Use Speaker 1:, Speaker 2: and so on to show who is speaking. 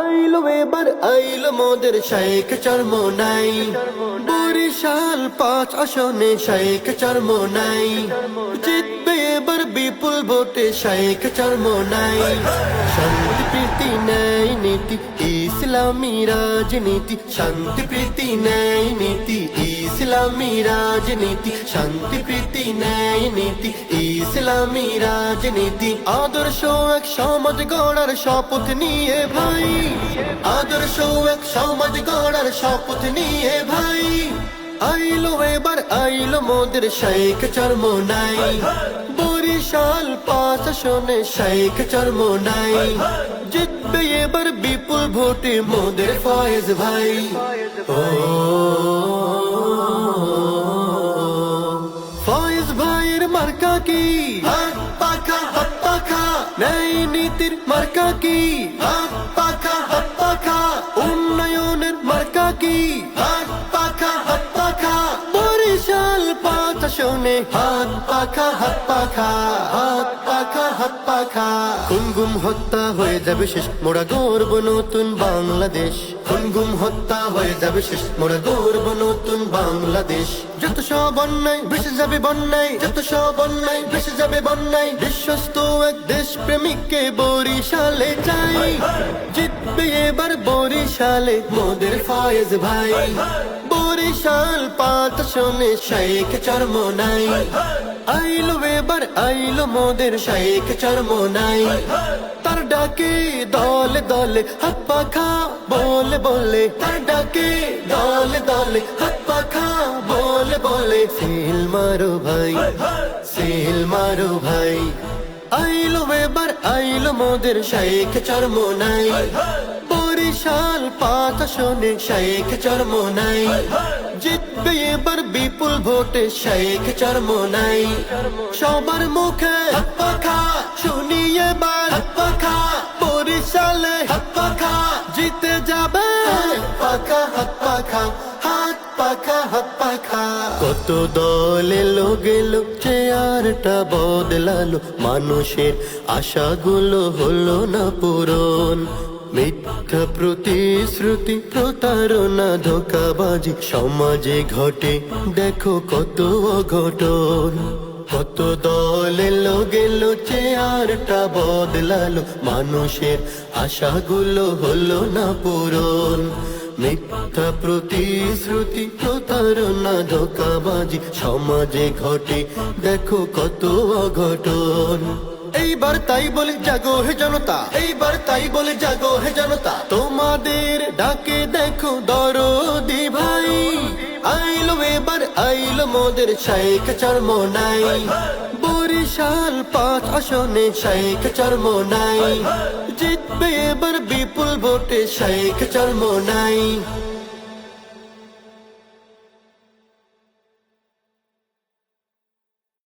Speaker 1: আইলো এবার আইলো মোদের শাইখ চরমোনাই, বরিশাল 5 আসনে শাইখ চরমোনাই, জিতবে এবার বিপুল ভোটে শাইখ চরমোনাই। শান্তি প্রীতি ন্যায় নীতি ইসলামী রাজনীতি, শান্তি প্রীতি ন্যায় নীতি ইসলামী রাজনীতি, শান্তি প্রীতি ন্যায় নীতি ইসলামী রাজনীতি। আদর্শ এক সমাজ গড়ার শপথ নিয়ে ভাই, আদর্শ এক সমাজ গড়ার শপথ নিয়ে ভাই, আইলো এবার আইলো মোদের শাইখ চরমোনাই, বরিশাল 5 আসনে শাইখ চরমোনাই, জিতবে এবার বিপুল ভোটে মোদের ফয়েজ ভাই। ও ফয়েজ ভাইয়ের মার্কা কি? হাত পাখা হাত পাখা। ন্যায় নীতির মার্কা কি? হাত পাখা হাত পাখা। উন্নয়নের মার্কা কি? হাত পাখা হাত পাখা। বরিশাল 5 আসনে হাত পাখা হাত পাখা, হাত পাখা হাত পাখা। খুন গুম হত্যা হয়ে যাবে শেষ, মোরা গর্ব নতুন বাংলাদেশ। খুন গুম হত্যা হয়ে যাবে শেষ, মোরা গর্ব নতুন বাংলাদেশ। যত সব অন্যায় ভেসে যাবে বন্যায়, যত সব অন্যায় ভেসে যাবে বন্যায়। বিশ্বস্ত এক দেশ প্রেমিককে বরিশালে চাই, জিতবে এবার বরিশালে মোদের ফয়েজ ভাই। বরিশাল 5 আসনে শাইখ চরমোনাই, আইলো এবার আইলো মোদের শাইখ চরমোনাই। তার ডাকে দলে দলে হাত পাখা বলে বলে, তার ডাকে দলে দলে হাত পাখা বলে বলে। সিল মারো ভাই, সিল মারো ভাই, আইলো এবার আইলো মোদের শাইখ চরমোনাই, বরিশাল 5 আসনে শাইখ চরমোনাই, জিতবে এবার বিপুল ভোটে শাইখ চরমোনাই। সবার মুখে হাত পাখা শুনি এবার হাত পাখা, বরিশালে হাত পাখা জিতে যাবে হাত পাখা হাত পাখা, হাত পাখা হাত পাখা। কত দল এলো গেল, চেয়ারটা বদলালো, মানুষের আশাগুলো হলো না পূরণ। মিথ্যা প্রতিশ্রুতি প্রতারণা ধোঁকাবাজি সমাজে ঘটে দেখো কত অঘটন। কত দল এলো গেল, চেয়ারটা বদলালো, মানুষের আশাগুলো হলো না পূরণ। মিথ্যা প্রতিশ্রুতি প্রতারণা ধোঁকাবাজি সমাজে ঘটে দেখো কত অঘটন। এইবার তাই বলে জাগো হে জনতা, এইবার তাই বলে জাগো হে জনতা, তোমাদের ডাকে দেখো দরদি ভাই। আইলো এবার আইলো মোদের শাইখ চরমোনাই, বরিশাল 5 আসনে শাইখ চরমোনাই, জিতবে এবার বিপুল ভোটে শাইখ চরমোনাই।